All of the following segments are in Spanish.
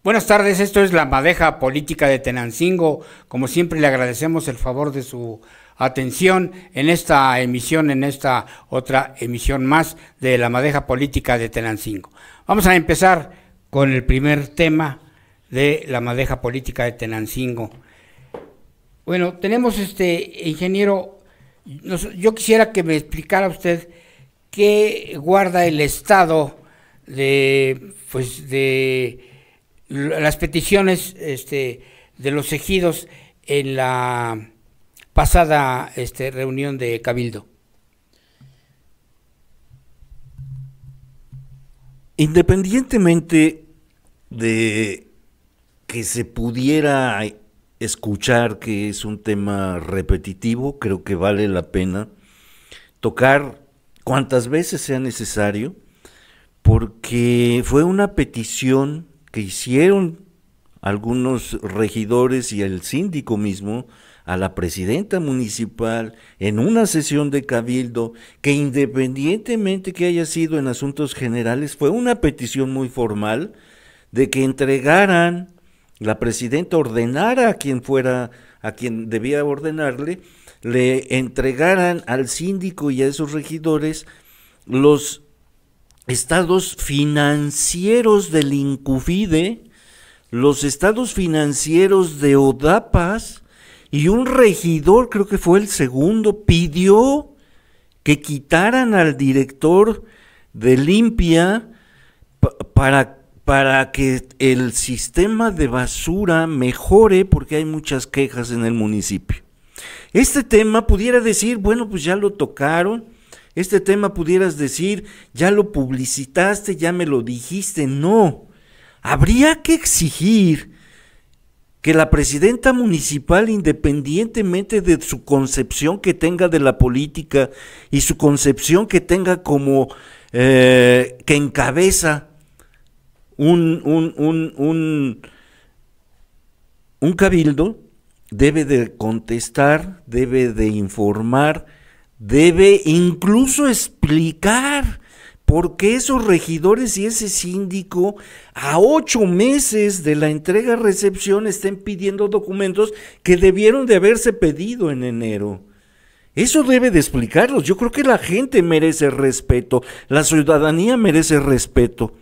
Buenas tardes, esto es La Madeja Política de Tenancingo. Como siempre le agradecemos el favor de su atención en esta emisión, en esta otra emisión más de La Madeja Política de Tenancingo. Vamos a empezar con el primer tema de La Madeja Política de Tenancingo. Bueno, tenemos ingeniero, yo quisiera que me explicara usted qué guarda el Estado de las peticiones de los ejidos en la pasada reunión de Cabildo. Independientemente de que se pudiera escuchar que es un tema repetitivo, creo que vale la pena tocar cuantas veces sea necesario, porque fue una petición que hicieron algunos regidores y el síndico mismo a la presidenta municipal en una sesión de cabildo, que independientemente que haya sido en asuntos generales, fue una petición muy formal de que entregaran, la presidenta ordenara a quien fuera, a quien debía ordenarle, le entregaran al síndico y a esos regidores los estados financieros del Incufide, los estados financieros de ODAPAS, y un regidor, creo que fue el segundo, pidió que quitaran al director de Limpia para que el sistema de basura mejore, porque hay muchas quejas en el municipio. Este tema pudiera decir, bueno, pues ya lo tocaron. Este tema pudieras decir, ya lo publicitaste, ya me lo dijiste. No, habría que exigir que la presidenta municipal, independientemente de su concepción que tenga de la política y su concepción que tenga como que encabeza un cabildo, debe de contestar, debe de informar, debe incluso explicar por qué esos regidores y ese síndico a 8 meses de la entrega-recepción estén pidiendo documentos que debieron de haberse pedido en enero. Eso debe de explicarlos. Yo creo que la gente merece respeto, la ciudadanía merece respeto.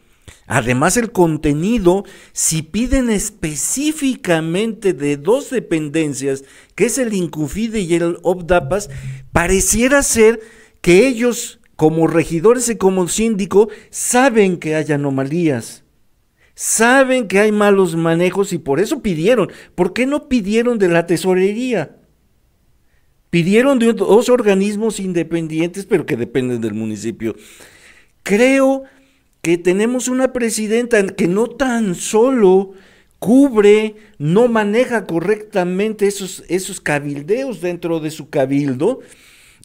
Además, el contenido, si piden específicamente de 2 dependencias, que es el Incufide y el ODAPAS, pareciera ser que ellos, como regidores y como síndico, saben que hay anomalías, saben que hay malos manejos y por eso pidieron. ¿Por qué no pidieron de la tesorería? Pidieron de 2 organismos independientes, pero que dependen del municipio. Creo que tenemos una presidenta que no tan solo cubre, no maneja correctamente esos cabildeos dentro de su cabildo,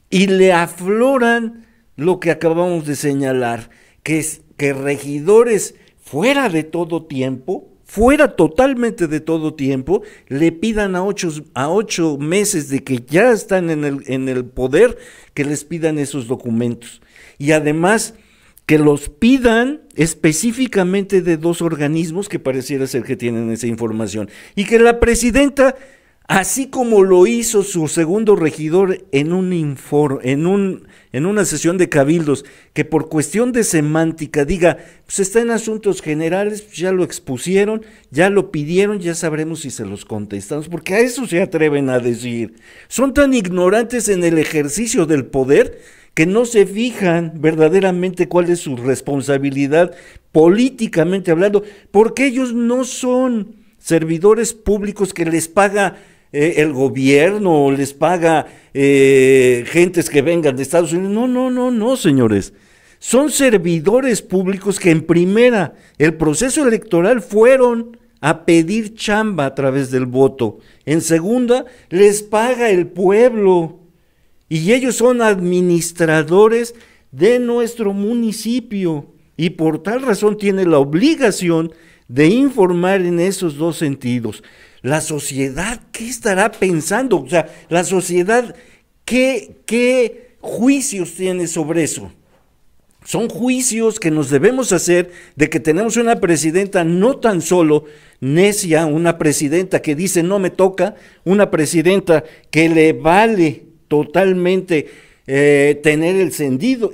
y le afloran lo que acabamos de señalar, que es que regidores fuera de todo tiempo, fuera totalmente de todo tiempo, le pidan a 8 meses de que ya están en el poder, que les pidan esos documentos. Y además que los pidan específicamente de 2 organismos que pareciera ser que tienen esa información. Y que la presidenta, así como lo hizo su segundo regidor en una sesión de cabildos, que por cuestión de semántica diga, pues está en asuntos generales, pues ya lo expusieron, ya lo pidieron, ya sabremos si se los contestamos, porque a eso se atreven a decir. Son tan ignorantes en el ejercicio del poder que no se fijan verdaderamente cuál es su responsabilidad políticamente hablando, porque ellos no son servidores públicos que les paga el gobierno o les paga gentes que vengan de Estados Unidos. No, señores. Son servidores públicos que en primera, el proceso electoral fueron a pedir chamba a través del voto. En segunda, les paga el pueblo. Y ellos son administradores de nuestro municipio y por tal razón tiene la obligación de informar en esos 2 sentidos. La sociedad, ¿qué estará pensando? O sea, la sociedad, ¿qué juicios tiene sobre eso? Son juicios que nos debemos hacer de que tenemos una presidenta no tan solo necia, una presidenta que dice no me toca, una presidenta que le vale totalmente tener el sentido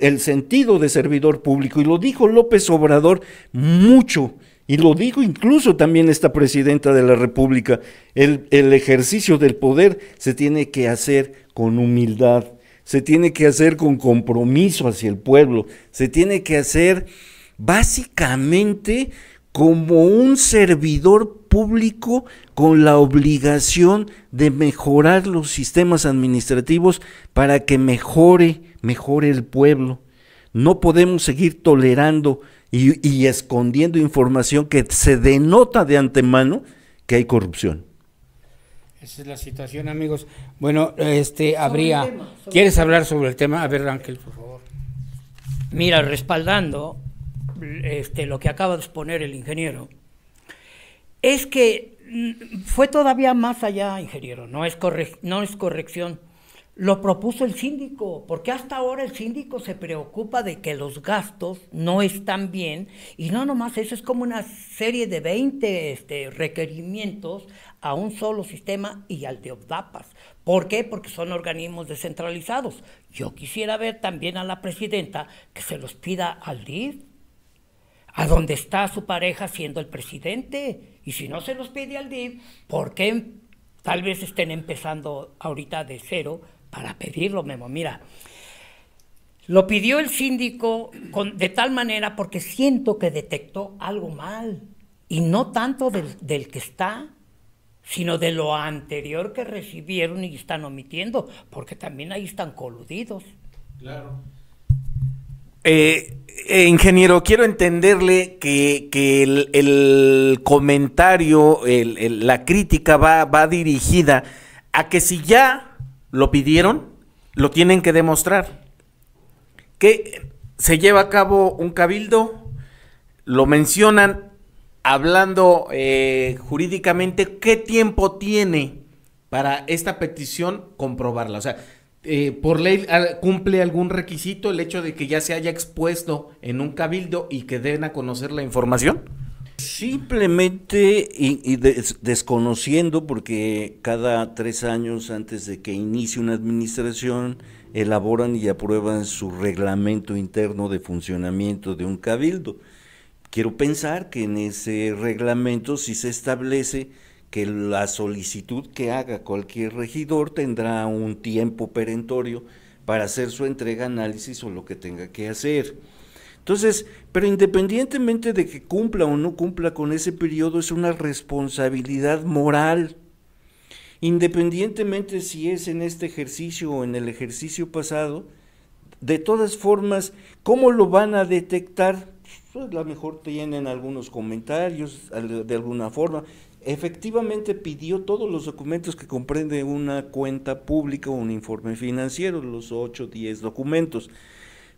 de servidor público, y lo dijo López Obrador mucho, y lo dijo incluso también esta presidenta de la República, el ejercicio del poder se tiene que hacer con humildad, se tiene que hacer con compromiso hacia el pueblo, se tiene que hacer básicamente como un servidor público con la obligación de mejorar los sistemas administrativos para que mejore el pueblo. No podemos seguir tolerando y escondiendo información que se denota de antemano que hay corrupción. Esa es la situación, amigos. Bueno, ¿Quieres hablar sobre el tema? A ver, Ángel, por favor. Mira, respaldando lo que acaba de exponer el ingeniero, es que fue todavía más allá, ingeniero, no es corrección. Lo propuso el síndico, porque hasta ahora el síndico se preocupa de que los gastos no están bien, y no nomás eso, es como una serie de 20 requerimientos a un solo sistema y al de ODAPAS. ¿Por qué? Porque son organismos descentralizados. Yo quisiera ver también a la presidenta que se los pida al DIF, a donde está su pareja siendo el presidente, y si no se los pide al DIF, ¿por qué tal vez estén empezando ahorita de cero para pedirlo, Memo? Mira, lo pidió el síndico de tal manera porque siento que detectó algo mal, y no tanto del que está, sino de lo anterior que recibieron y están omitiendo, porque también ahí están coludidos. Claro. Ingeniero, quiero entenderle que el comentario, la crítica va dirigida a que si ya lo pidieron, lo tienen que demostrar. Que se lleva a cabo un cabildo, lo mencionan hablando jurídicamente, ¿qué tiempo tiene para esta petición comprobarla? O sea, por ley cumple algún requisito el hecho de que ya se haya expuesto en un cabildo y que den a conocer la información. Simplemente desconociendo, porque cada 3 años antes de que inicie una administración elaboran y aprueban su reglamento interno de funcionamiento de un cabildo. Quiero pensar que en ese reglamento sí se establece que la solicitud que haga cualquier regidor tendrá un tiempo perentorio para hacer su entrega, análisis o lo que tenga que hacer. Entonces, pero independientemente de que cumpla o no cumpla con ese periodo, es una responsabilidad moral. Independientemente si es en este ejercicio o en el ejercicio pasado, de todas formas, ¿cómo lo van a detectar? Pues a lo mejor tienen algunos comentarios de alguna forma. Efectivamente pidió todos los documentos que comprende una cuenta pública o un informe financiero, los 8 o 10 documentos.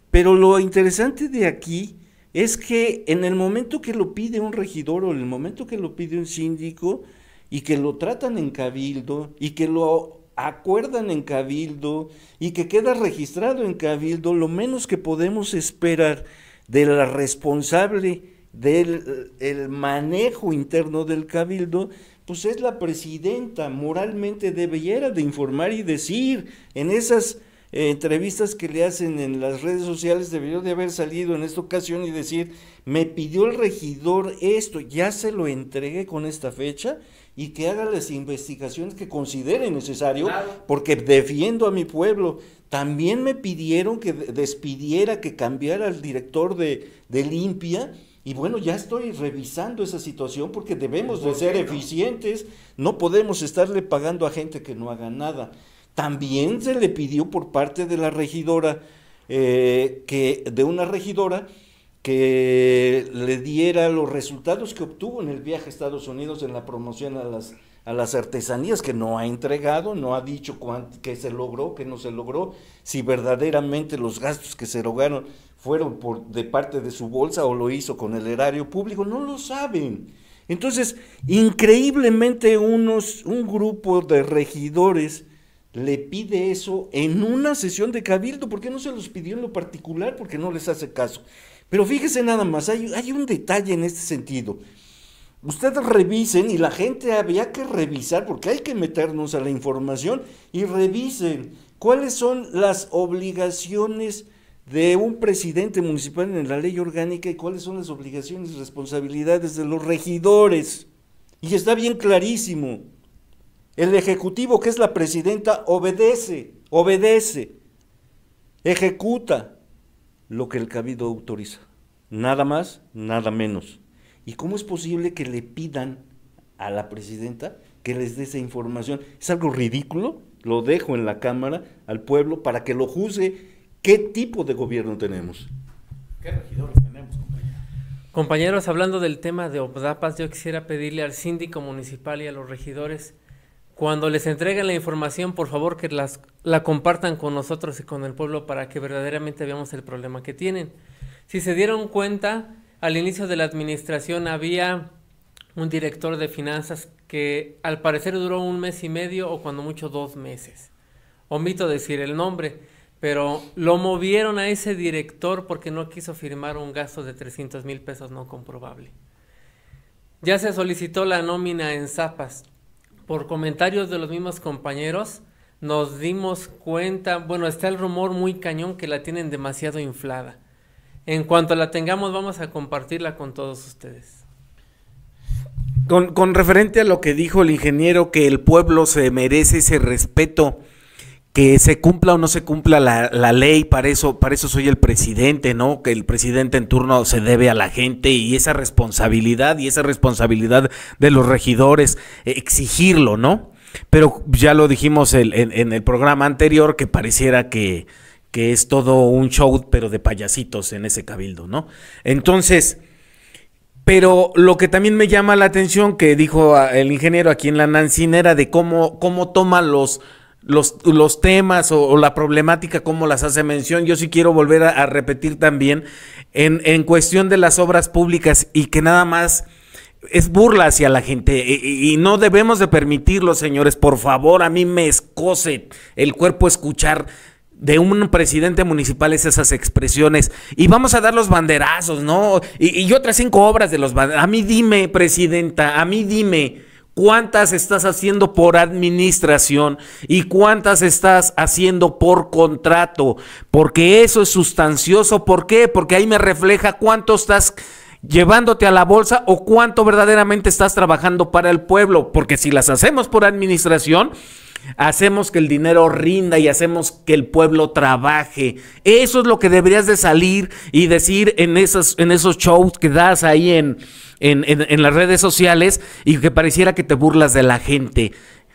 Pero lo interesante de aquí es que en el momento que lo pide un regidor o en el momento que lo pide un síndico y que lo tratan en cabildo y que lo acuerdan en cabildo y que queda registrado en cabildo, lo menos que podemos esperar de la responsable del el manejo interno del cabildo, pues es la presidenta. Moralmente debiera de informar y decir en esas entrevistas que le hacen en las redes sociales, debió de haber salido en esta ocasión y decir, me pidió el regidor esto, ya se lo entregué con esta fecha, y que haga las investigaciones que considere necesario, claro, porque defiendo a mi pueblo. También me pidieron que despidiera, que cambiara al director de Limpia, y bueno, ya estoy revisando esa situación porque debemos de ser eficientes, no podemos estarle pagando a gente que no haga nada. También se le pidió por parte de la regidora, de una regidora, que le diera los resultados que obtuvo en el viaje a Estados Unidos en la promoción a las artesanías, que no ha entregado, no ha dicho que se logró, que no se logró, si verdaderamente los gastos que se lograron fueron de parte de su bolsa o lo hizo con el erario público, no lo saben. Entonces, increíblemente un grupo de regidores le pide eso en una sesión de cabildo? ¿Por qué no se los pidió en lo particular? Porque no les hace caso. Pero fíjese nada más, hay un detalle en este sentido. Ustedes revisen, y la gente había que revisar, porque hay que meternos a la información, y revisen cuáles son las obligaciones de un presidente municipal en la ley orgánica y cuáles son las obligaciones y responsabilidades de los regidores. Y está bien clarísimo. El ejecutivo, que es la presidenta, obedece, ejecuta lo que el cabildo autoriza. Nada más, nada menos. ¿Y cómo es posible que le pidan a la presidenta que les dé esa información? Es algo ridículo. Lo dejo en la Cámara al pueblo para que lo juzgue. ¿Qué tipo de gobierno tenemos? ¿Qué regidores tenemos, compañero? Compañeros, hablando del tema de OPDAPAS, yo quisiera pedirle al síndico municipal y a los regidores, cuando les entreguen la información, por favor que la compartan con nosotros y con el pueblo para que verdaderamente veamos el problema que tienen. Si se dieron cuenta, al inicio de la administración había un director de finanzas que al parecer duró 1 mes y medio o cuando mucho 2 meses. Omito decir el nombre, pero lo movieron a ese director porque no quiso firmar un gasto de 300,000 pesos no comprobable. Ya se solicitó la nómina en Zapas. Por comentarios de los mismos compañeros, nos dimos cuenta, bueno, está el rumor muy cañón que la tienen demasiado inflada. En cuanto la tengamos, vamos a compartirla con todos ustedes. Con referente a lo que dijo el ingeniero, que el pueblo se merece ese respeto, que se cumpla o no se cumpla la ley, para eso soy el presidente, ¿no? Que el presidente en turno se debe a la gente y esa responsabilidad de los regidores, exigirlo, ¿no? Pero ya lo dijimos en el programa anterior, que pareciera que es todo un show, pero de payasitos en ese cabildo, ¿no? Entonces, pero lo que también me llama la atención que dijo el ingeniero aquí en la Nancinera de cómo toma los temas o la problemática, cómo las hace mención. Yo sí quiero volver a repetir también en cuestión de las obras públicas y que nada más es burla hacia la gente y no debemos de permitirlo, señores. Por favor, a mí me escoce el cuerpo escuchar de un presidente municipal esas expresiones, y vamos a dar los banderazos, ¿no? Y otras 5 obras de los banderazos. A mí dime, presidenta, ¿cuántas estás haciendo por administración y cuántas estás haciendo por contrato? Porque eso es sustancioso. ¿Por qué? Porque ahí me refleja cuánto estás llevándote a la bolsa o cuánto verdaderamente estás trabajando para el pueblo. Porque si las hacemos por administración, hacemos que el dinero rinda y hacemos que el pueblo trabaje. Eso es lo que deberías de salir y decir en esos shows que das ahí en las redes sociales, y que pareciera que te burlas de la gente.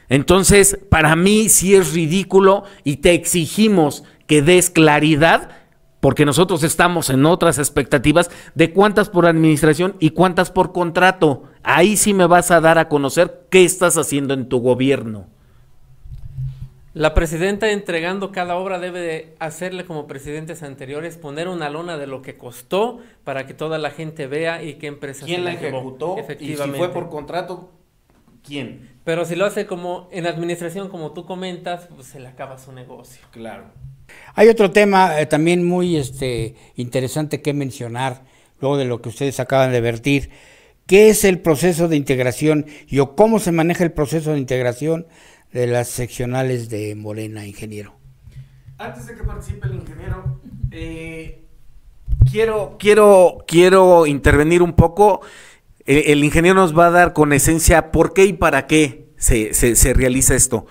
Entonces, para mí sí es ridículo y te exigimos que des claridad, porque nosotros estamos en otras expectativas de cuántas por administración y cuántas por contrato. Ahí sí me vas a dar a conocer qué estás haciendo en tu gobierno. La presidenta, entregando cada obra, debe de hacerle como presidentes anteriores, poner una lona de lo que costó para que toda la gente vea y qué empresa ¿Quién la ejecutó? Efectivamente. Y si fue por contrato, ¿quién? Pero si lo hace como en administración, como tú comentas, pues se le acaba su negocio. Claro. Hay otro tema también muy interesante que mencionar, luego de lo que ustedes acaban de vertir. ¿Qué es el proceso de integración o cómo se maneja el proceso de integración de las seccionales de Morena, ingeniero? Antes de que participe el ingeniero, quiero intervenir un poco. El ingeniero nos va a dar con esencia por qué y para qué se realiza esto.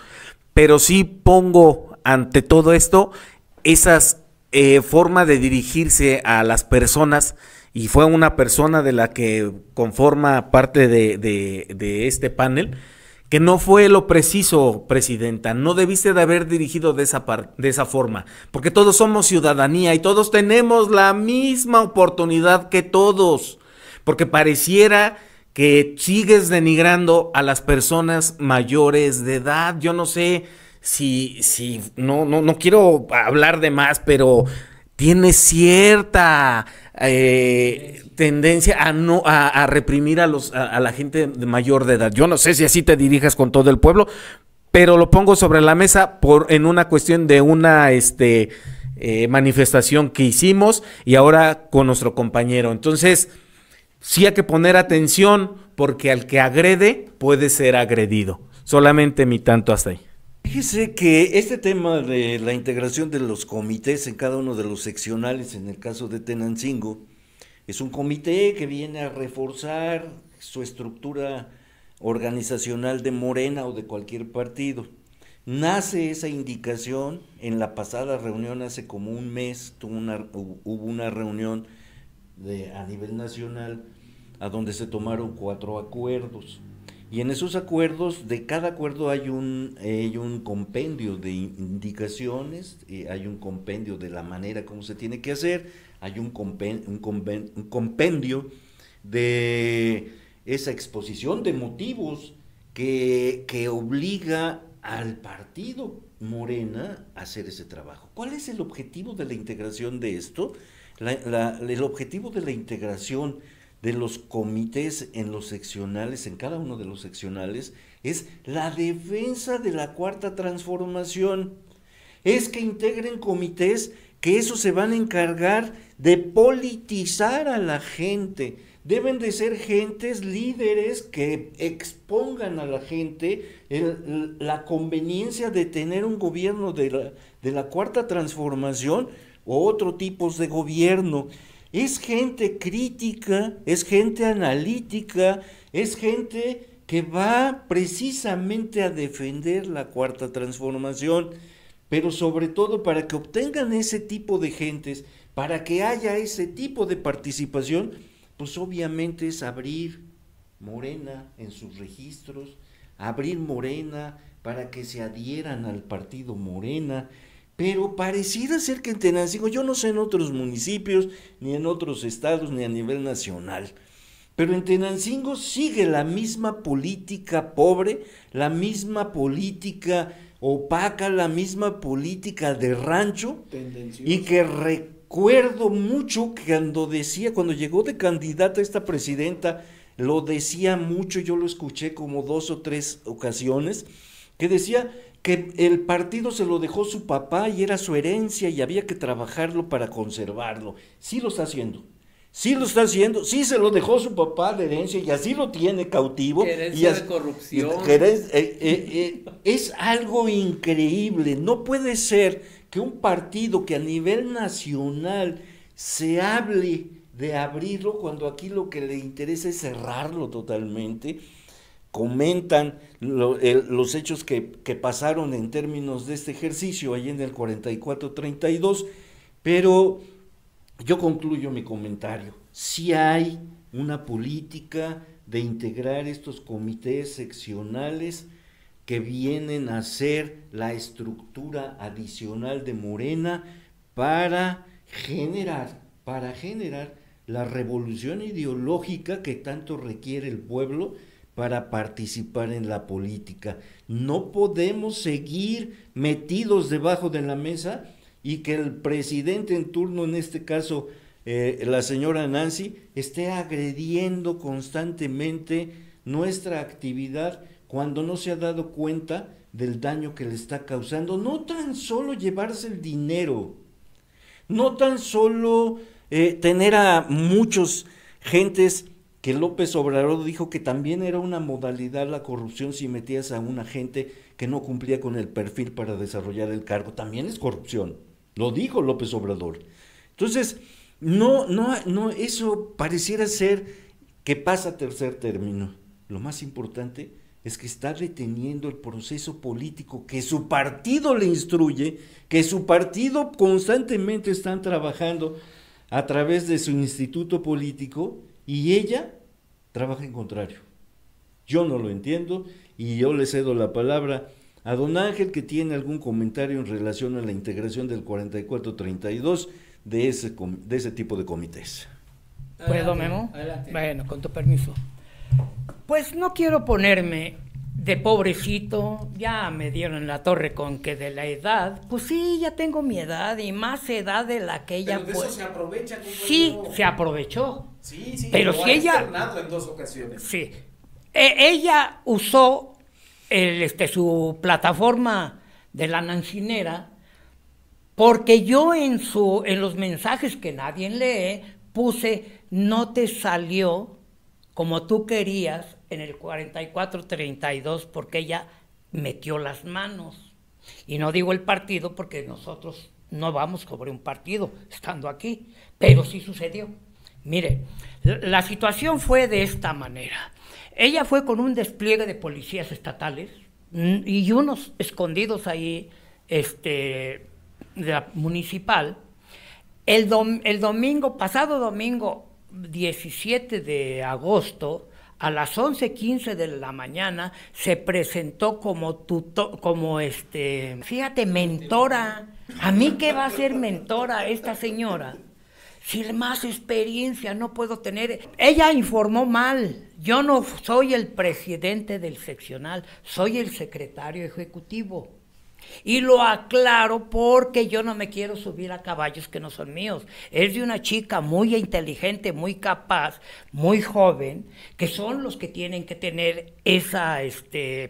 Pero sí pongo ante todo esto esas forma de dirigirse a las personas, y fue una persona de la que conforma parte de este panel, que no fue lo preciso, presidenta. No debiste de haber dirigido de esa forma, porque todos somos ciudadanía y todos tenemos la misma oportunidad que todos, porque pareciera que sigues denigrando a las personas mayores de edad. Yo no sé si no quiero hablar de más, pero tiene cierta tendencia a reprimir a la gente mayor de edad. Yo no sé si así te dirijas con todo el pueblo, pero lo pongo sobre la mesa en una cuestión de una manifestación que hicimos y ahora con nuestro compañero. Entonces, sí hay que poner atención porque al que agrede puede ser agredido. Solamente mi tanto hasta ahí. Fíjese que este tema de la integración de los comités en cada uno de los seccionales, en el caso de Tenancingo, es un comité que viene a reforzar su estructura organizacional de Morena o de cualquier partido. Nace esa indicación en la pasada reunión, hace como un mes, hubo una reunión a nivel nacional a donde se tomaron 4 acuerdos. Y en esos acuerdos, de cada acuerdo hay un compendio de indicaciones, hay un compendio de la manera como se tiene que hacer, hay un compendio de esa exposición de motivos que obliga al partido Morena a hacer ese trabajo. ¿Cuál es el objetivo de la integración de esto? El objetivo de la integración de los comités en los seccionales, en cada uno de los seccionales, es la defensa de la cuarta transformación. Es que integren comités que eso se van a encargar de politizar a la gente. Deben de ser gentes líderes que expongan a la gente la conveniencia de tener un gobierno de la cuarta transformación o otro tipo de gobierno. Es gente crítica, es gente analítica, es gente que va precisamente a defender la cuarta transformación, pero sobre todo para que obtengan ese tipo de gentes, para que haya ese tipo de participación, pues obviamente es abrir Morena en sus registros, abrir Morena para que se adhieran al partido Morena. Pero pareciera ser que en Tenancingo, yo no sé en otros municipios, ni en otros estados, ni a nivel nacional, pero en Tenancingo sigue la misma política pobre, la misma política opaca, la misma política de rancho, y que recuerdo mucho que cuando llegó de candidata esta presidenta, lo decía mucho, yo lo escuché como 2 o 3 ocasiones, que decía que el partido se lo dejó su papá y era su herencia y había que trabajarlo para conservarlo. Sí lo está haciendo, sí se lo dejó su papá de herencia y así lo tiene cautivo. Herencia de corrupción. Es algo increíble. No puede ser que un partido que a nivel nacional se hable de abrirlo cuando aquí lo que le interesa es cerrarlo totalmente. Comentan los hechos que pasaron en términos de este ejercicio ahí en el 44-32, pero yo concluyo mi comentario. Sí hay una política de integrar estos comités seccionales que vienen a ser la estructura adicional de Morena para generar la revolución ideológica que tanto requiere el pueblo para participar en la política. No podemos seguir metidos debajo de la mesa y que el presidente en turno, en este caso la señora Nancy, esté agrediendo constantemente nuestra actividad cuando no se ha dado cuenta del daño que le está causando. No tan solo llevarse el dinero, no tan solo tener a muchos gentes, que López Obrador dijo que también era una modalidad la corrupción si metías a una gente que no cumplía con el perfil para desarrollar el cargo, también es corrupción, lo dijo López Obrador. Entonces, no, eso pareciera ser que pasa a tercer término. Lo más importante es que está deteniendo el proceso político que su partido le instruye, que su partido constantemente están trabajando a través de su instituto político, y ella trabaja en contrario. Yo no lo entiendo y yo le cedo la palabra a don Ángel, que tiene algún comentario en relación a la integración del 44-32 de ese tipo de comités. ¿Puedo, Memo? Adelante. Bueno, con tu permiso. Pues no quiero ponerme de pobrecito, ya me dieron la torre con que de la edad, pues sí, ya tengo mi edad y más edad de la que ella Pero de eso se aprovecha, compañero. Sí, se aprovechó. Sí, pero lo si ha ella externado en 2 ocasiones. Sí, ella usó su plataforma de la Nancinera, porque yo en los mensajes que nadie lee puse no te salió como tú querías en el 44-32 porque ella metió las manos. Y no digo el partido porque nosotros no vamos sobre un partido estando aquí, pero sí sucedió. Mire, la situación fue de esta manera. Ella fue con un despliegue de policías estatales y unos escondidos ahí, de la municipal. El domingo, pasado domingo 17 de agosto, a las 11:15 de la mañana, se presentó como fíjate, mentora. ¿A mí qué va a ser mentora esta señora? Si más experiencia no puedo tener. Ella informó mal. Yo no soy el presidente del seccional, soy el secretario ejecutivo. Y lo aclaro porque yo no me quiero subir a caballos que no son míos. Es de una chica muy inteligente, muy capaz, muy joven, que son los que tienen que tener esa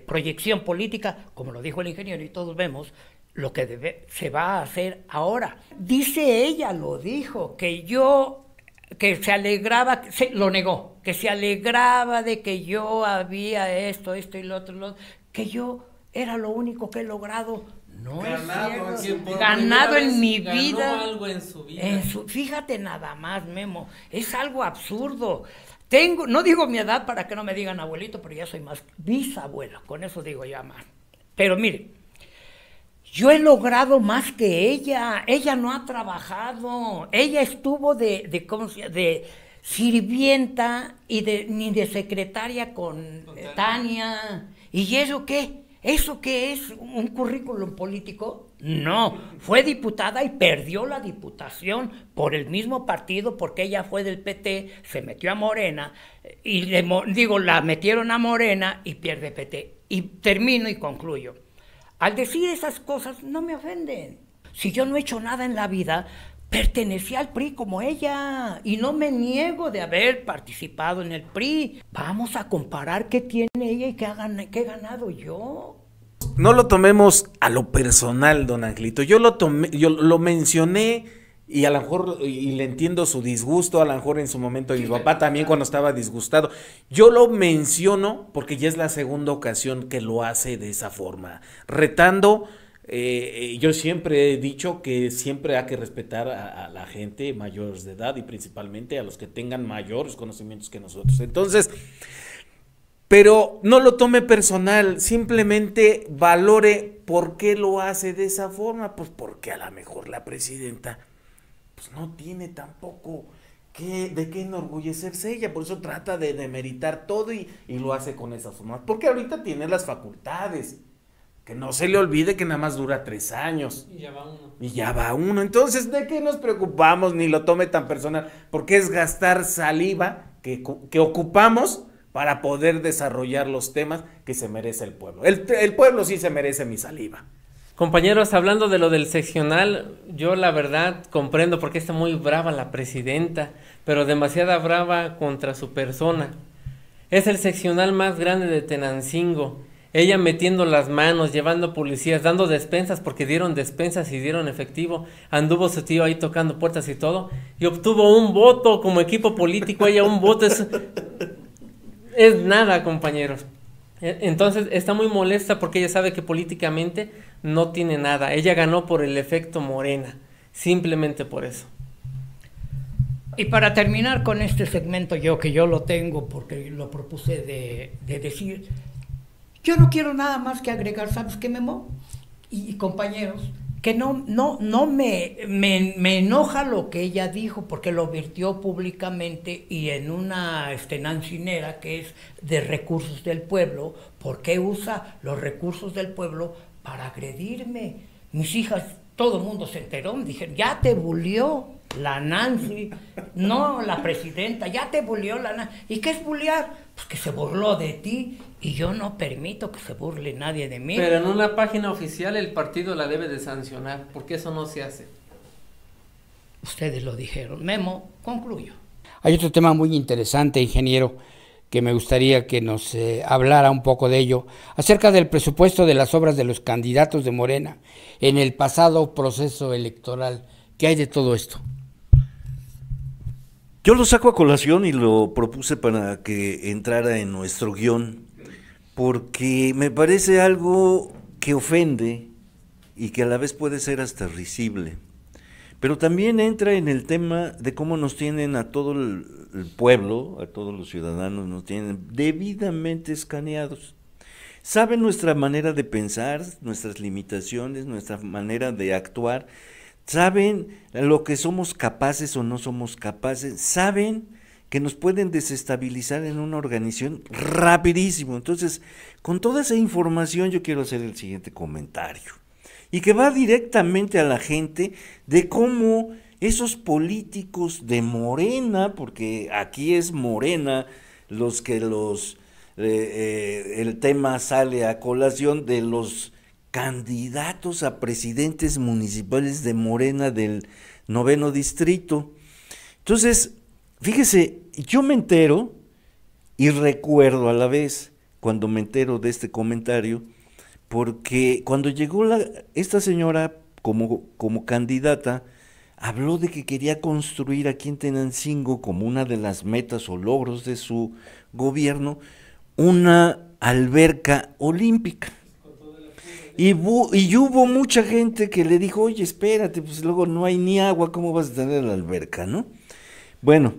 proyección política, como lo dijo el ingeniero y todos vemos lo que se va a hacer ahora. Dice ella, lo dijo, que se alegraba, lo negó, que se alegraba de que yo había esto y lo otro, que yo era lo único que he logrado. No ganado, es cierto. Ganado en mi vida. Ganó algo en su vida. Fíjate nada más, Memo, es algo absurdo. No digo mi edad para que no me digan abuelito, pero ya soy más bisabuelo, con eso digo ya más. Pero mire, yo he logrado más que ella. Ella no ha trabajado. Ella estuvo de sirvienta y ni de secretaria con Tania. ¿Y eso qué? ¿Eso qué es? ¿Un currículum político? No, fue diputada y perdió la diputación por el mismo partido, porque ella fue del PT, se metió a Morena, y la metieron a Morena y pierde PT. Y termino y concluyo. Al decir esas cosas no me ofenden. Si yo no he hecho nada en la vida, pertenecía al PRI como ella y no me niego de haber participado en el PRI. Vamos a comparar qué tiene ella y qué he ganado yo. No lo tomemos a lo personal, don Angelito. Yo lo mencioné y a lo mejor y le entiendo su disgusto, a lo mejor en su momento y mi papá también cuando estaba disgustado. Yo lo menciono porque ya es la segunda ocasión que lo hace de esa forma, retando. Yo siempre he dicho que siempre hay que respetar a la gente mayores de edad y principalmente a los que tengan mayores conocimientos que nosotros. Entonces, pero no lo tome personal, simplemente valore por qué lo hace de esa forma. Pues porque a lo mejor la presidenta pues no tiene tampoco de qué enorgullecerse ella, por eso trata de demeritar todo y lo hace con esa forma, porque ahorita tiene las facultades. Que no se le olvide que nada más dura 3 años. Y ya va uno. Entonces, ¿de qué nos preocupamos? Ni lo tome tan personal. Porque es gastar saliva que ocupamos para poder desarrollar los temas que se merece el pueblo. El pueblo sí se merece mi saliva. Compañeros, hablando de lo del seccional, yo la verdad comprendo por qué está muy brava la presidenta, pero demasiada brava contra su persona. Es el seccional más grande de Tenancingo. Ella metiendo las manos, llevando policías, dando despensas, porque dieron despensas y dieron efectivo. Anduvo su tío ahí tocando puertas y todo, y obtuvo un voto como equipo político. Ella un voto es nada, compañeros. Entonces está muy molesta porque ella sabe que políticamente no tiene nada. Ella ganó por el efecto Morena, simplemente por eso. Y para terminar con este segmento, que yo lo tengo porque lo propuse de decir... Yo no quiero nada más que agregar, ¿sabes qué, Memo? Y compañeros, que no me enoja lo que ella dijo, porque lo virtió públicamente y en una nancinera que es de recursos del pueblo. ¿Por qué usa los recursos del pueblo para agredirme? Mis hijas, todo el mundo se enteró, me dijeron, ya te bulió la Nancy, no la presidenta, ya te bulió la Nancy. ¿Y qué es bulear? Pues que se burló de ti y yo no permito que se burle nadie de mí. Pero en una página oficial el partido la debe de sancionar, porque eso no se hace. Ustedes lo dijeron. Memo, concluyo. Hay otro tema muy interesante, ingeniero, que me gustaría que nos hablara un poco de ello, acerca del presupuesto de las obras de los candidatos de Morena en el pasado proceso electoral. ¿Qué hay de todo esto? Yo lo saco a colación y lo propuse para que entrara en nuestro guión, porque me parece algo que ofende y que a la vez puede ser hasta risible. Pero también entra en el tema de cómo nos tienen a todo el pueblo, a todos los ciudadanos, nos tienen debidamente escaneados. Saben nuestra manera de pensar, nuestras limitaciones, nuestra manera de actuar, saben lo que somos capaces o no somos capaces, saben que nos pueden desestabilizar en una organización rapidísimo. Entonces, con toda esa información yo quiero hacer el siguiente comentario, y que va directamente a la gente de cómo esos políticos de Morena, porque aquí es Morena los que el tema sale a colación de los candidatos a presidentes municipales de Morena del 9º distrito. Entonces, fíjese, yo me entero y recuerdo a la vez cuando me entero de este comentario, porque cuando llegó esta señora como candidata, habló de que quería construir aquí en Tenancingo, como una de las metas o logros de su gobierno, una alberca olímpica. Y hubo mucha gente que le dijo, oye, espérate, pues luego no hay ni agua, ¿cómo vas a tener la alberca, no? Bueno,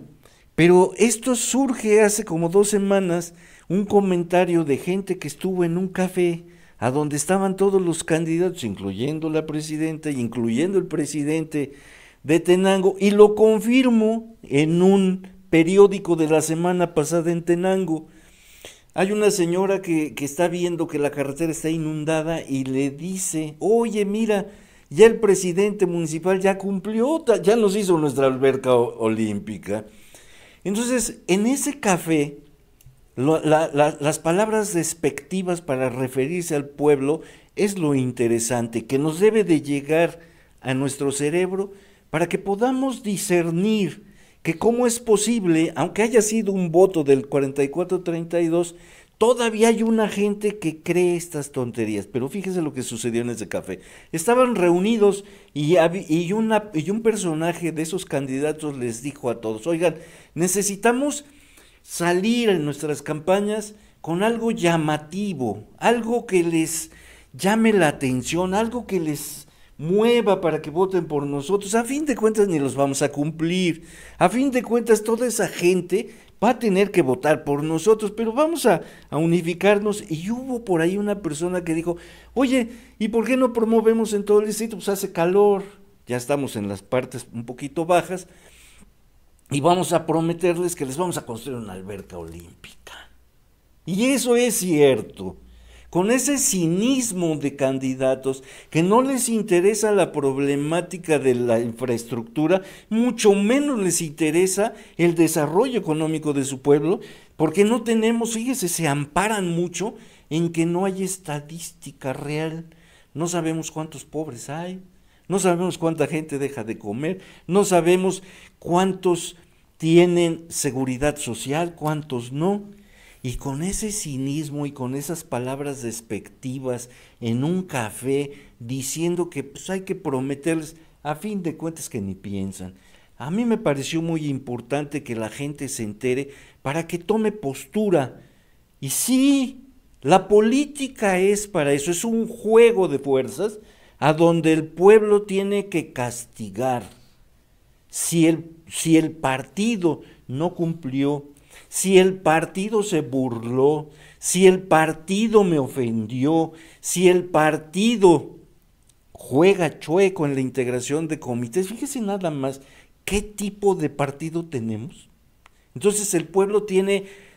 pero esto surge hace como 2 semanas, un comentario de gente que estuvo en un café, a donde estaban todos los candidatos, incluyendo la presidenta y incluyendo el presidente de Tenango, y lo confirmo en un periódico de la semana pasada en Tenango. Hay una señora que está viendo que la carretera está inundada y le dice, oye, mira, ya el presidente municipal ya cumplió, ya nos hizo nuestra alberca olímpica. Entonces, en ese café, las palabras despectivas para referirse al pueblo es lo interesante, que nos debe de llegar a nuestro cerebro para que podamos discernir que cómo es posible, aunque haya sido un voto del 44-32, todavía hay una gente que cree estas tonterías. Pero fíjese lo que sucedió en ese café. Estaban reunidos y un personaje de esos candidatos les dijo a todos, oigan, necesitamos salir en nuestras campañas con algo llamativo, algo que les llame la atención, algo que les mueva para que voten por nosotros. A fin de cuentas ni los vamos a cumplir, a fin de cuentas toda esa gente va a tener que votar por nosotros, pero vamos a unificarnos. Y hubo por ahí una persona que dijo, oye, ¿y por qué no promovemos en todo el distrito? Pues hace calor, ya estamos en las partes un poquito bajas, y vamos a prometerles que les vamos a construir una alberca olímpica. Y eso es cierto. Con ese cinismo de candidatos que no les interesa la problemática de la infraestructura, mucho menos les interesa el desarrollo económico de su pueblo, porque no tenemos, fíjese, se amparan mucho en que no hay estadística real. No sabemos cuántos pobres hay, no sabemos cuánta gente deja de comer, no sabemos cuántos tienen seguridad social, cuántos no. Y con ese cinismo y con esas palabras despectivas en un café, diciendo que pues, hay que prometerles, a fin de cuentas que ni piensan. A mí me pareció muy importante que la gente se entere para que tome postura. Y sí, la política es para eso, es un juego de fuerzas a donde el pueblo tiene que castigar. Si el partido no cumplió, si el partido se burló, si el partido me ofendió, si el partido juega chueco en la integración de comités, fíjese nada más qué tipo de partido tenemos. Entonces el pueblo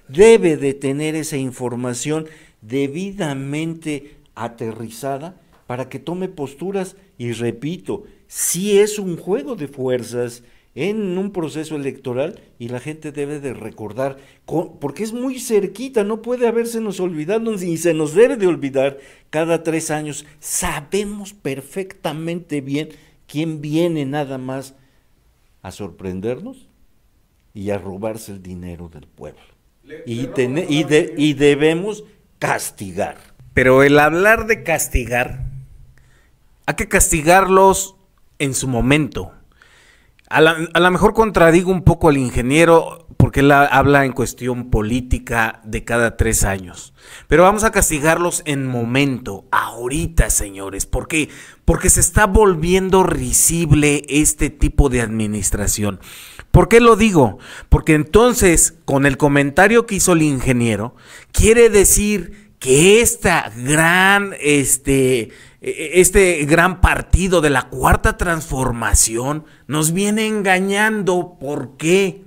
debe de tener esa información debidamente aterrizada para que tome posturas, y repito, si es un juego de fuerzas en un proceso electoral, y la gente debe de recordar, porque es muy cerquita, no puede habérsenos olvidado, ni se nos debe de olvidar cada 3 años. Sabemos perfectamente bien quién viene nada más a sorprendernos y a robarse el dinero del pueblo. y debemos castigar. Pero el hablar de castigar, hay que castigarlos en su momento. A lo mejor contradigo un poco al ingeniero porque él habla en cuestión política de cada 3 años. Pero vamos a castigarlos en momento, ahorita, señores. ¿Por qué? Porque se está volviendo risible este tipo de administración. ¿Por qué lo digo? Porque entonces, con el comentario que hizo el ingeniero, quiere decir que este gran partido de la Cuarta Transformación nos viene engañando. ¿Por qué?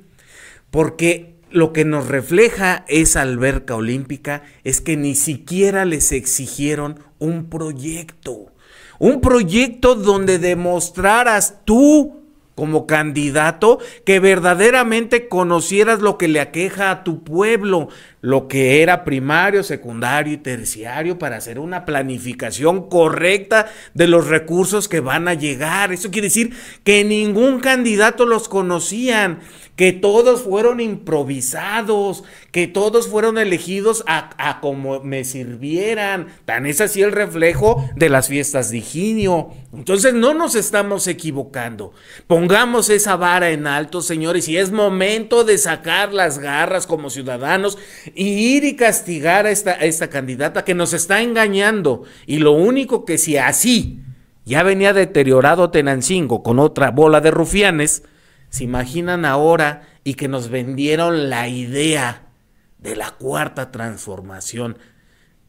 Porque lo que nos refleja esa alberca olímpica es que ni siquiera les exigieron un proyecto donde demostraras tú, como candidato, que verdaderamente conocieras lo que le aqueja a tu pueblo, lo que era primario, secundario y terciario, para hacer una planificación correcta de los recursos que van a llegar. Eso quiere decir que ningún candidato los conocían, que todos fueron improvisados, que todos fueron elegidos a como me sirvieran. Tan es así el reflejo de las fiestas de Higinio. Entonces no nos estamos equivocando. Pongamos esa vara en alto, señores, y es momento de sacar las garras como ciudadanos y ir y castigar a esta candidata que nos está engañando. Y lo único que, si así ya venía deteriorado Tenancingo con otra bola de rufianes, se imaginan ahora, y que nos vendieron la idea de la Cuarta Transformación.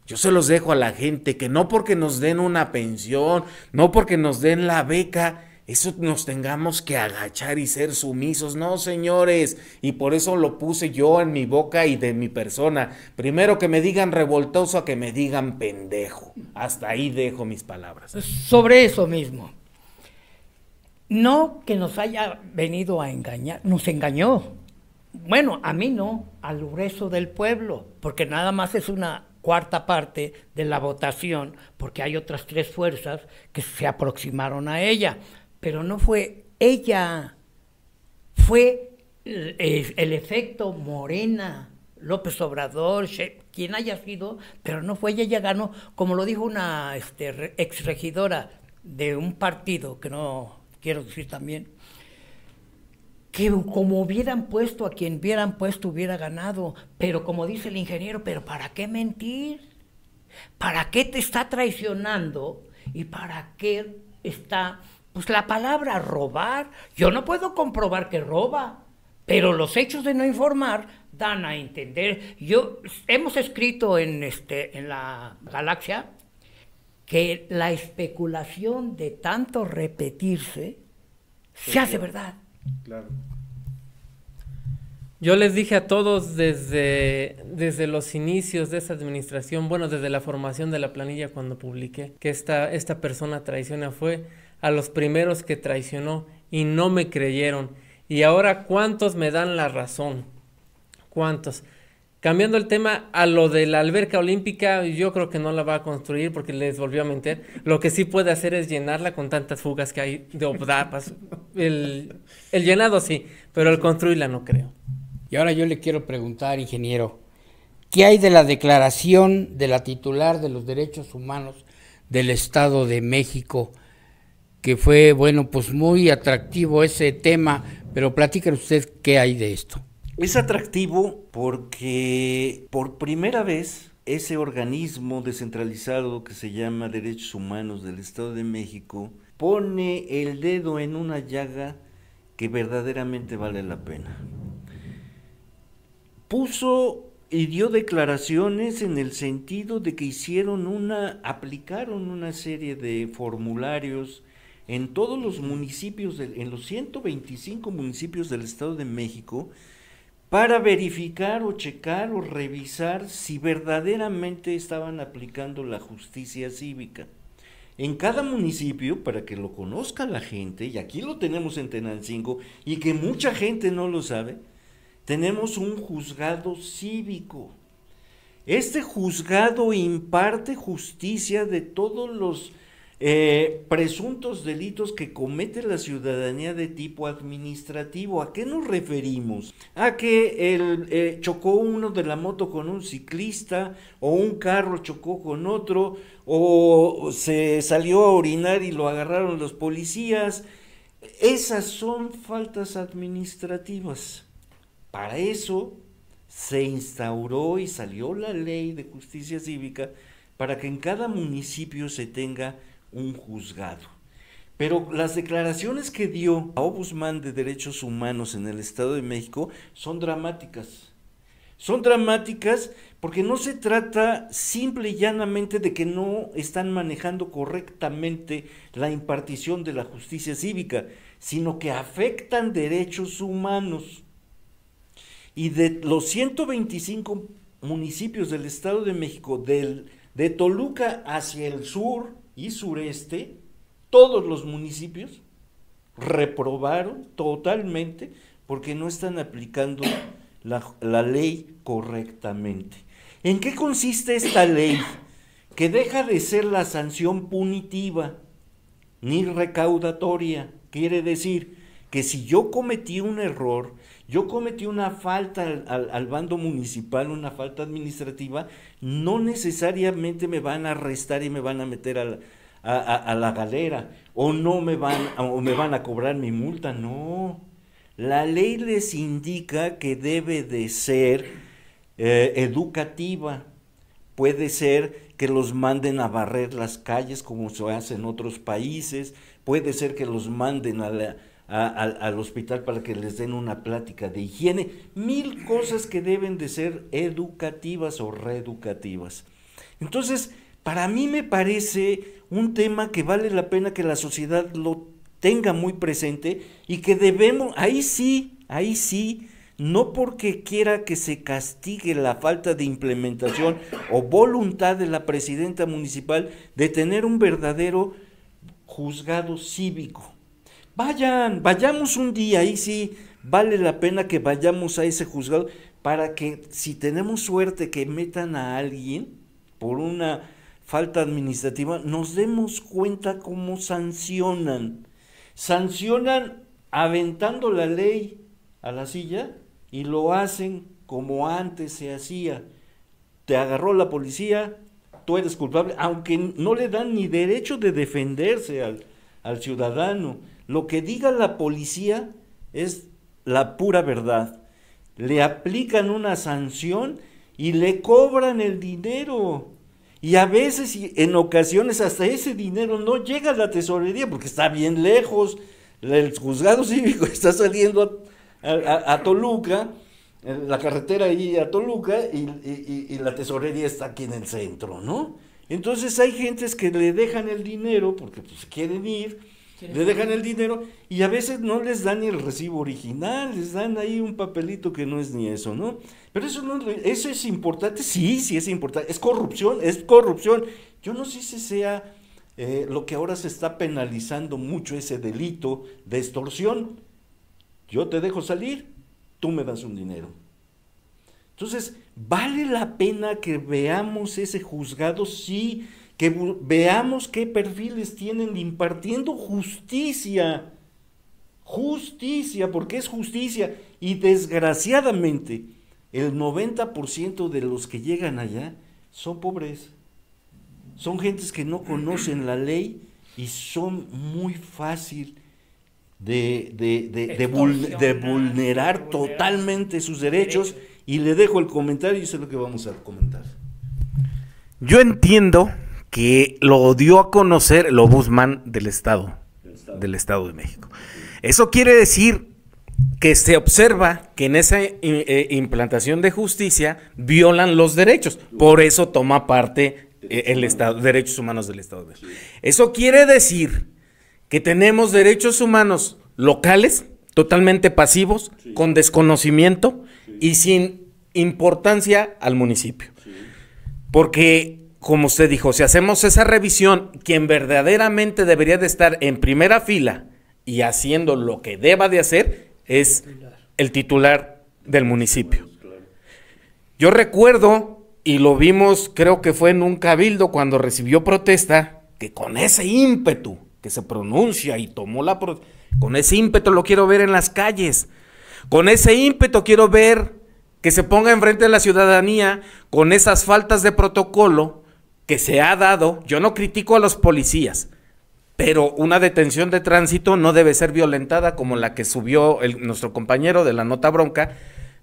Yo se los dejo a la gente, que no porque nos den una pensión, no porque nos den la beca, eso nos tengamos que agachar y ser sumisos. No, señores, y por eso lo puse yo en mi boca y de mi persona. Primero que me digan revoltoso a que me digan pendejo. Hasta ahí dejo mis palabras. Sobre eso mismo. No que nos haya venido a engañar, nos engañó. Bueno, a mí no, al grueso del pueblo, porque nada más es una cuarta parte de la votación, porque hay otras 3 fuerzas que se aproximaron a ella, pero no fue ella, fue el efecto Morena, López Obrador, quien haya sido, pero no fue ella. Ella ganó, como lo dijo una exregidora de un partido, que no quiero decir también, que como hubieran puesto a quien hubieran puesto hubiera ganado, pero como dice el ingeniero, pero ¿para qué mentir? ¿Para qué te está traicionando? ¿Y para qué está, pues, la palabra robar? Yo no puedo comprobar que roba, pero los hechos de no informar dan a entender. Hemos escrito en la Galaxia que la especulación de tanto repetirse se hace verdad. Claro. Yo les dije a todos desde los inicios de esta administración, bueno, desde la formación de la planilla cuando publiqué, que esta persona traiciona, fue a los primeros que traicionó y no me creyeron. Y ahora, ¿cuántos me dan la razón? ¿Cuántos? Cambiando el tema a lo de la alberca olímpica, yo creo que no la va a construir porque les volvió a mentir. Lo que sí puede hacer es llenarla con tantas fugas que hay de Obdapas. El llenado sí, pero el construirla no creo. Y ahora yo le quiero preguntar, ingeniero, ¿qué hay de la declaración de la titular de los derechos humanos del Estado de México? Que fue, bueno, pues muy atractivo ese tema, pero platíquenos usted qué hay de esto. Es atractivo porque por primera vez ese organismo descentralizado que se llama Derechos Humanos del Estado de México pone el dedo en una llaga que verdaderamente vale la pena. Puso y dio declaraciones en el sentido de que aplicaron una serie de formularios en todos los municipios, en los 125 municipios del Estado de México, para verificar o checar o revisar si verdaderamente estaban aplicando la justicia cívica. En cada municipio, para que lo conozca la gente, y aquí lo tenemos en Tenancingo, y que mucha gente no lo sabe, tenemos un juzgado cívico. Este juzgado imparte justicia de todos presuntos delitos que comete la ciudadanía de tipo administrativo. ¿A qué nos referimos? A que chocó uno de la moto con un ciclista, o un carro chocó con otro, o se salió a orinar y lo agarraron los policías. Esas son faltas administrativas. Para eso se instauró y salió la ley de justicia cívica, para que en cada municipio se tenga un juzgado. Pero las declaraciones que dio la Ombudsman de Derechos Humanos en el Estado de México son dramáticas. Son dramáticas porque no se trata simple y llanamente de que no están manejando correctamente la impartición de la justicia cívica, sino que afectan derechos humanos. Y de los 125 municipios del Estado de México, de Toluca hacia el sur y sureste, todos los municipios reprobaron totalmente porque no están aplicando la ley correctamente. ¿En qué consiste esta ley? Que deja de ser la sanción punitiva ni recaudatoria. Quiere decir que si yo cometí un error, yo cometí una falta al bando municipal, una falta administrativa, no necesariamente me van a arrestar y me van a meter a la galera, o me van a cobrar mi multa. No, la ley les indica que debe de ser educativa. Puede ser que los manden a barrer las calles como se hace en otros países, puede ser que los manden al hospital para que les den una plática de higiene, 1000 cosas que deben de ser educativas o reeducativas. Entonces, para mí me parece un tema que vale la pena que la sociedad lo tenga muy presente, y que debemos, ahí sí, no porque quiera que se castigue la falta de implementación o voluntad de la presidenta municipal de tener un verdadero juzgado cívico. Vayamos un día, ahí sí vale la pena que vayamos a ese juzgado, para que si tenemos suerte que metan a alguien por una falta administrativa, nos demos cuenta cómo sancionan. Sancionan aventando la ley a la silla, y lo hacen como antes se hacía. Te agarró la policía, tú eres culpable, aunque no le dan ni derecho de defenderse al ciudadano. Lo que diga la policía es la pura verdad. Le aplican una sanción y le cobran el dinero. Y a veces, en ocasiones, hasta ese dinero no llega a la tesorería porque está bien lejos. El juzgado cívico está saliendo a Toluca, la carretera ahí a Toluca, y la tesorería está aquí en el centro, ¿no? Entonces hay gentes que le dejan el dinero porque pues quieren ir, le dejan el dinero, y a veces no les dan ni el recibo original, les dan ahí un papelito que no es ni eso, ¿no? Pero eso es importante, sí es importante, es corrupción. Yo no sé si sea lo que ahora se está penalizando mucho, ese delito de extorsión. Yo te dejo salir, tú me das un dinero. Entonces, vale la pena que veamos ese juzgado, sí, que veamos qué perfiles tienen impartiendo justicia, porque es justicia, y desgraciadamente el 90% de los que llegan allá son pobres, son gentes que no conocen la ley y son muy fácil de vulnerar totalmente sus derechos. Y le dejo el comentario y eso es lo que vamos a comentar. Yo entiendo que lo dio a conocer el Ombudsman del Estado de México. Eso quiere decir que se observa que en esa implantación de justicia violan los derechos, por eso toma parte el Estado, Derechos Humanos del Estado de México. Eso quiere decir que tenemos derechos humanos locales totalmente pasivos, con desconocimiento y sin importancia al municipio. Porque, como usted dijo, si hacemos esa revisión, quien verdaderamente debería de estar en primera fila y haciendo lo que deba de hacer es el titular del municipio. Yo recuerdo, y lo vimos, creo que fue en un cabildo cuando recibió protesta, que con ese ímpetu que se pronuncia y tomó con ese ímpetu lo quiero ver en las calles, con ese ímpetu quiero ver que se ponga enfrente de la ciudadanía con esas faltas de protocolo que se ha dado. Yo no critico a los policías, pero una detención de tránsito no debe ser violentada como la que subió nuestro compañero de la nota bronca.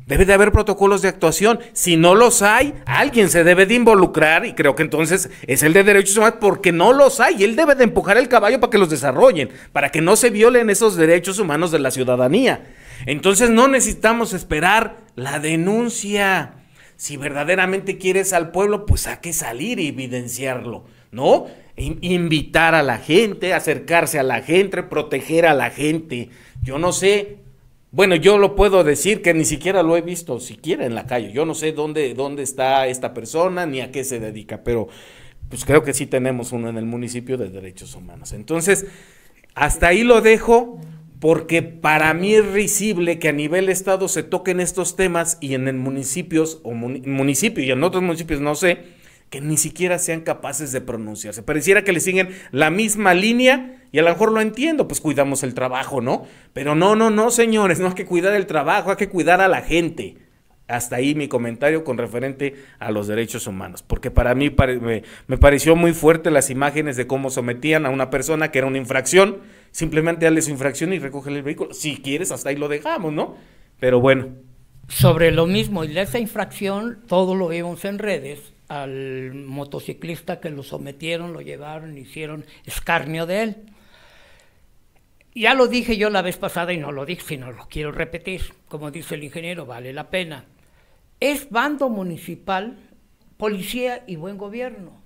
Debe de haber protocolos de actuación. Si no los hay, alguien se debe de involucrar, y creo que entonces es el de derechos humanos, porque no los hay, y él debe de empujar el caballo para que los desarrollen, para que no se violen esos derechos humanos de la ciudadanía. Entonces no necesitamos esperar la denuncia. Si verdaderamente quieres al pueblo, pues hay que salir y evidenciarlo, ¿no? Invitar a la gente, acercarse a la gente, proteger a la gente. Yo no sé, bueno, yo lo puedo decir que ni siquiera lo he visto siquiera en la calle. Yo no sé dónde está esta persona ni a qué se dedica, pero pues creo que sí tenemos uno en el municipio de derechos humanos. Entonces, hasta ahí lo dejo, porque para mí es risible que a nivel estado se toquen estos temas y en el municipios o municipio y en otros municipios no sé, que ni siquiera sean capaces de pronunciarse. Pareciera que le siguen la misma línea y a lo mejor lo entiendo, pues cuidamos el trabajo, ¿no? Pero no, señores, no hay que cuidar el trabajo, hay que cuidar a la gente. Hasta ahí mi comentario con referente a los derechos humanos, porque para mí me pareció muy fuerte las imágenes de cómo sometían a una persona que era una infracción, simplemente dale su infracción y recógele el vehículo. Si quieres, hasta ahí lo dejamos, ¿no? Pero bueno. Sobre lo mismo, y de esa infracción, todo lo vimos en redes, al motociclista que lo sometieron, lo llevaron, hicieron escarnio de él. Ya lo dije yo la vez pasada y no lo dije, sino lo quiero repetir, como dice el ingeniero, vale la pena. Es bando municipal, policía y buen gobierno.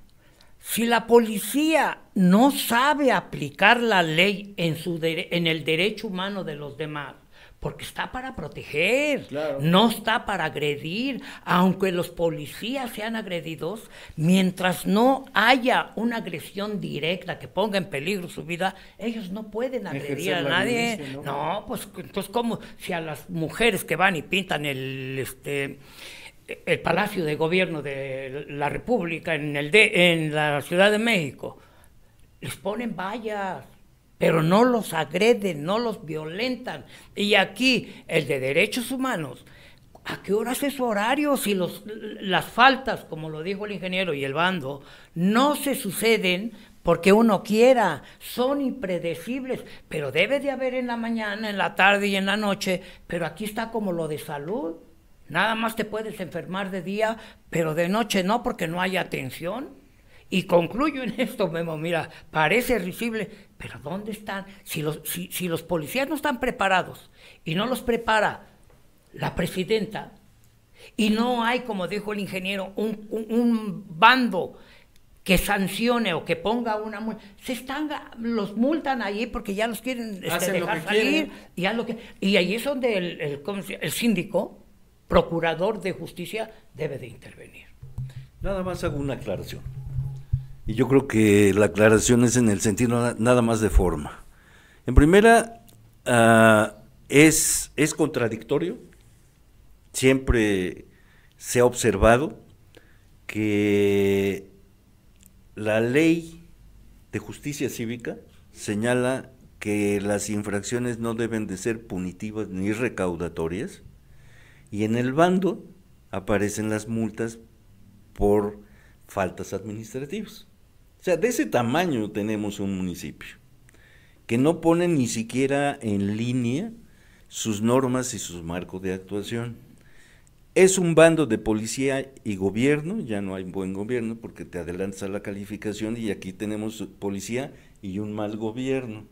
Si la policía no sabe aplicar la ley en el derecho humano de los demás, porque está para proteger, claro, no está para agredir, aunque los policías sean agredidos, mientras no haya una agresión directa que ponga en peligro su vida, ellos no pueden agredir a nadie. No, pues entonces como si a las mujeres que van y pintan el Palacio de Gobierno de la República en la Ciudad de México, les ponen vallas, pero no los agreden, no los violentan. Y aquí, el de derechos humanos, ¿a qué horas es su horario? Si las faltas, como lo dijo el ingeniero y el bando, no se suceden porque uno quiera, son impredecibles, pero debe de haber en la mañana, en la tarde y en la noche, pero aquí está como lo de salud. Nada más te puedes enfermar de día, pero de noche no, porque no hay atención. Y concluyo en esto, Memo, mira, parece risible, pero ¿dónde están? Si los policías no están preparados y no los prepara la presidenta y no hay, como dijo el ingeniero, un bando que sancione o que ponga una multa, los multan allí porque ya los quieren dejar salir y ahí es donde el síndico, procurador de justicia, debe de intervenir. Nada más hago una aclaración. Y yo creo que la aclaración es en el sentido nada más de forma. En primera, es contradictorio. Siempre se ha observado que la ley de justicia cívica señala que las infracciones no deben de ser punitivas ni recaudatorias, y en el bando aparecen las multas por faltas administrativas. O sea, de ese tamaño tenemos un municipio que no pone ni siquiera en línea sus normas y sus marcos de actuación. Es un bando de policía y gobierno, ya no hay buen gobierno porque te adelantas a la calificación, y aquí tenemos policía y un mal gobierno.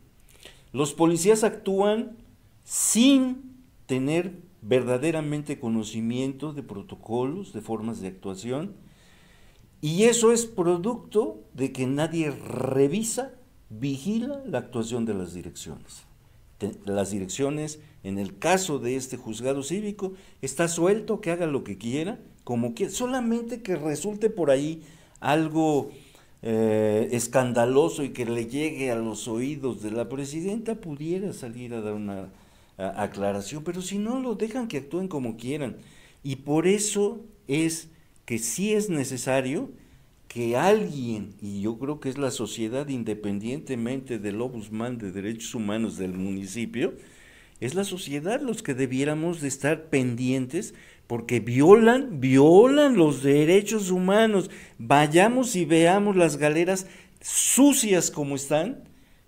Los policías actúan sin tener verdaderamente conocimiento de protocolos, de formas de actuación, y eso es producto de que nadie revisa, vigila la actuación de las direcciones. Las direcciones, en el caso de este juzgado cívico, está suelto, que haga lo que quiera, como quiera, solamente que resulte por ahí algo escandaloso y que le llegue a los oídos de la presidenta, pudiera salir a dar una aclaración, pero si no, lo dejan que actúen como quieran. Y por eso es que sí es necesario que alguien, y yo creo que es la sociedad independientemente del ombudsman de derechos humanos del municipio, es la sociedad los que debiéramos de estar pendientes porque violan los derechos humanos. Vayamos y veamos las galeras sucias como están,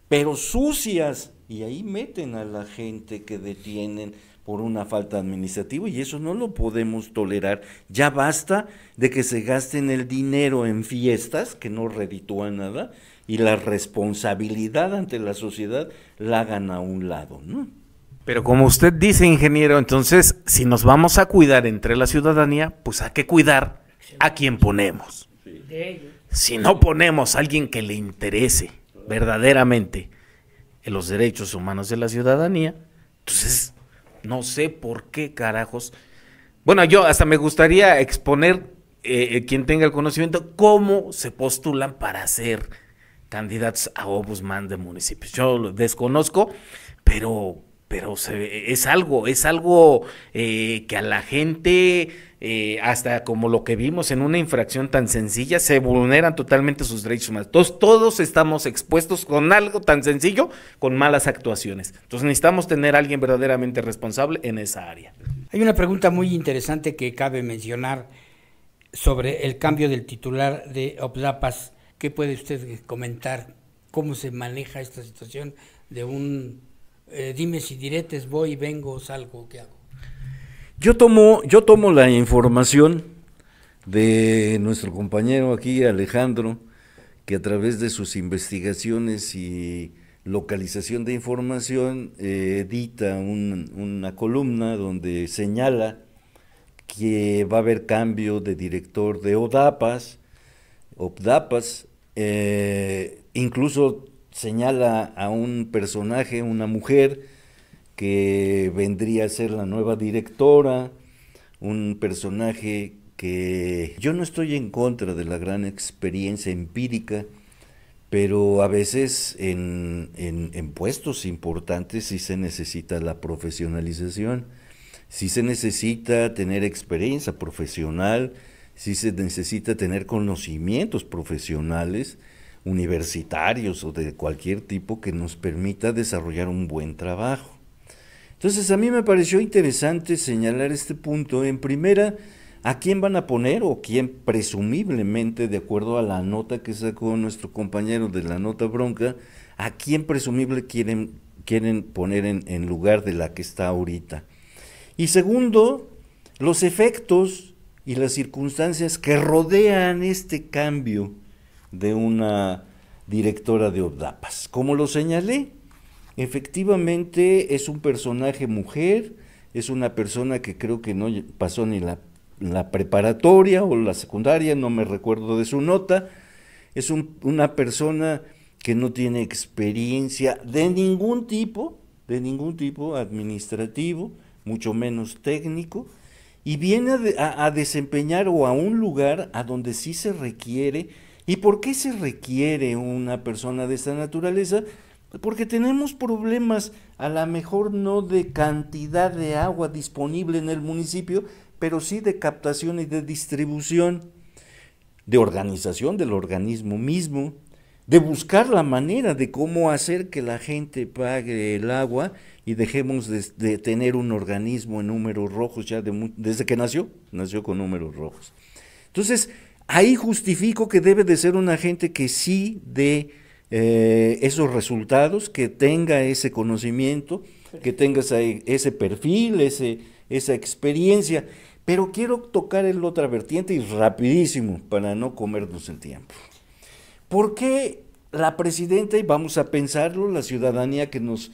pero sucias, y ahí meten a la gente que detienen por una falta administrativa, y eso no lo podemos tolerar. Ya basta de que se gasten el dinero en fiestas que no reditúan nada y la responsabilidad ante la sociedad la hagan a un lado, ¿no? Pero como usted dice, ingeniero, entonces, si nos vamos a cuidar entre la ciudadanía, pues hay que cuidar a quien ponemos. De ellos. Si no ponemos a alguien que le interese verdaderamente en los derechos humanos de la ciudadanía, entonces no sé por qué carajos. Bueno, yo hasta me gustaría exponer, quien tenga el conocimiento, cómo se postulan para ser candidatos a ombudsman de municipios. Yo lo desconozco, pero es algo que a la gente, hasta como lo que vimos en una infracción tan sencilla, se vulneran totalmente sus derechos humanos. Todos estamos expuestos con algo tan sencillo, con malas actuaciones. Entonces necesitamos tener a alguien verdaderamente responsable en esa área. Hay una pregunta muy interesante que cabe mencionar sobre el cambio del titular de OPDAPAS. ¿Qué puede usted comentar? ¿Cómo se maneja esta situación de un dime si diretes, voy, vengo, salgo, ¿qué hago? Yo tomo la información de nuestro compañero aquí, Alejandro, que a través de sus investigaciones y localización de información edita una columna donde señala que va a haber cambio de director de OPDAPAS, incluso señala a un personaje, una mujer, que vendría a ser la nueva directora, un personaje que yo no estoy en contra de la gran experiencia empírica, pero a veces en puestos importantes sí se necesita la profesionalización, sí se necesita tener experiencia profesional, sí se necesita tener conocimientos profesionales, universitarios o de cualquier tipo que nos permita desarrollar un buen trabajo. Entonces a mí me pareció interesante señalar este punto. En primera, ¿a quién van a poner o quién presumiblemente, de acuerdo a la nota que sacó nuestro compañero de la nota bronca, a quién presumible quieren poner en lugar de la que está ahorita? Y segundo, los efectos y las circunstancias que rodean este cambio de una directora de OPDAPAS. Como lo señalé, efectivamente es un personaje mujer, es una persona que creo que no pasó ni la preparatoria o la secundaria, no me recuerdo de su nota, es una persona que no tiene experiencia de ningún tipo administrativo, mucho menos técnico, y viene a desempeñar o a un lugar a donde sí se requiere. ¿Y por qué se requiere una persona de esta naturaleza? Porque tenemos problemas, a lo mejor no de cantidad de agua disponible en el municipio, pero sí de captación y de distribución, de organización del organismo mismo, de buscar la manera de cómo hacer que la gente pague el agua y dejemos de tener un organismo en números rojos ya desde que nació con números rojos. Entonces, ahí justifico que debe de ser una gente que sí dé esos resultados, que tenga ese conocimiento, que tenga ese perfil, esa experiencia. Pero quiero tocar en la otra vertiente y rapidísimo para no comernos el tiempo. ¿Por qué la presidenta, y vamos a pensarlo, la ciudadanía que nos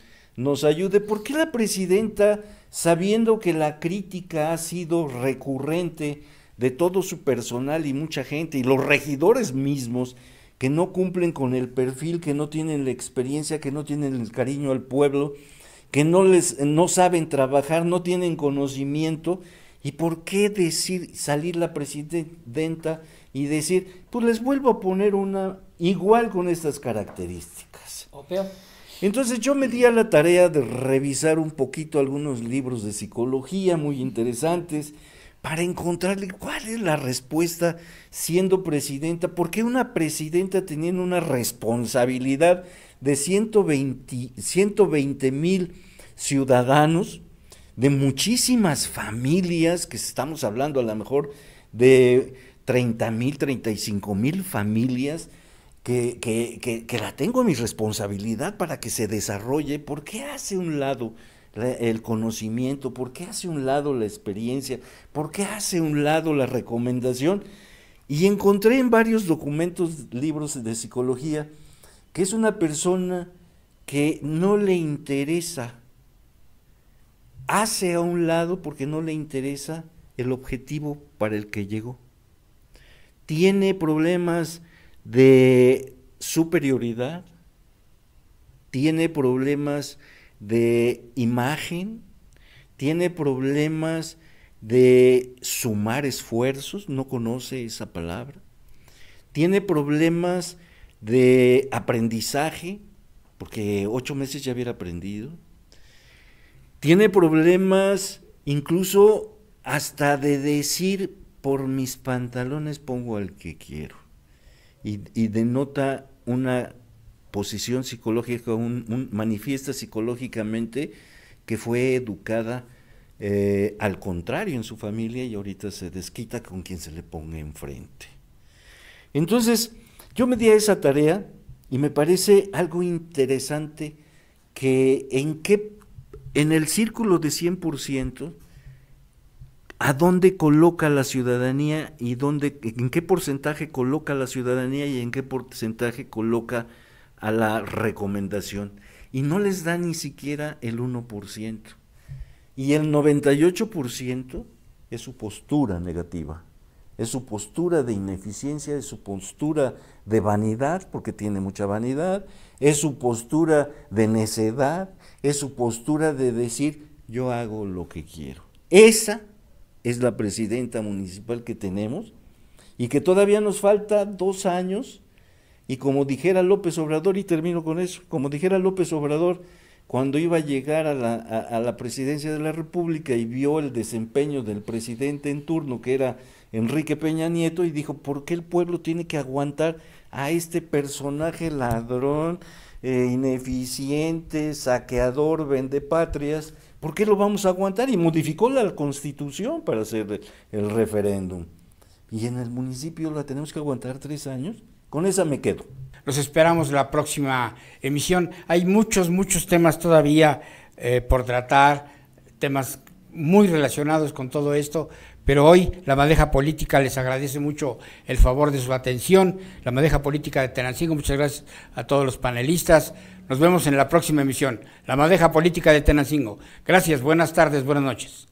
ayude, por qué la presidenta, sabiendo que la crítica ha sido recurrente de todo su personal y mucha gente, y los regidores mismos, que no cumplen con el perfil, que no tienen la experiencia, que no tienen el cariño al pueblo, que no saben trabajar, no tienen conocimiento? ¿Y por qué salir la presidenta y decir, pues les vuelvo a poner una igual con estas características? O peor. Entonces yo me di a la tarea de revisar un poquito algunos libros de psicología muy interesantes, para encontrarle cuál es la respuesta siendo presidenta. ¿Por qué una presidenta teniendo una responsabilidad de 120,000 ciudadanos, de muchísimas familias, que estamos hablando a lo mejor de 30,000, 35,000 familias, que la tengo en mi responsabilidad para que se desarrolle? ¿Por qué hace un lado el conocimiento? ¿Por qué hace un lado la experiencia? ¿Por qué hace un lado la recomendación? Y encontré en varios documentos, libros de psicología, que es una persona que no le interesa, hace a un lado porque no le interesa el objetivo para el que llegó. Tiene problemas de superioridad, tiene problemas de imagen, tiene problemas de sumar esfuerzos, no conoce esa palabra, tiene problemas de aprendizaje, porque 8 meses ya hubiera aprendido, tiene problemas incluso hasta de decir, por mis pantalones pongo al que quiero, y denota una posición psicológica, manifiesta psicológicamente que fue educada al contrario en su familia, y ahorita se desquita con quien se le ponga enfrente. Entonces, yo me di a esa tarea y me parece algo interesante que en el círculo de 100%, ¿a dónde coloca la ciudadanía y en qué porcentaje coloca la ciudadanía y en qué porcentaje coloca a la recomendación? Y no les da ni siquiera el 1%. Y el 98% es su postura negativa, es su postura de ineficiencia, es su postura de vanidad, porque tiene mucha vanidad, es su postura de necedad, es su postura de decir, yo hago lo que quiero. Esa es la presidenta municipal que tenemos, y que todavía nos falta 2 años, y como dijera López Obrador, y termino con eso, como dijera López Obrador, cuando iba a llegar a la presidencia de la República y vio el desempeño del presidente en turno, que era Enrique Peña Nieto, y dijo, ¿por qué el pueblo tiene que aguantar a este personaje ladrón, ineficiente, saqueador, vendepatrias? ¿Por qué lo vamos a aguantar? Y modificó la Constitución para hacer el referéndum. Y en el municipio la tenemos que aguantar 3 años. Con esa me quedo. Los esperamos la próxima emisión. Hay muchos temas todavía por tratar, temas muy relacionados con todo esto, pero hoy la Madeja Política les agradece mucho el favor de su atención. La Madeja Política de Tenancingo, muchas gracias a todos los panelistas. Nos vemos en la próxima emisión. La Madeja Política de Tenancingo. Gracias, buenas tardes, buenas noches.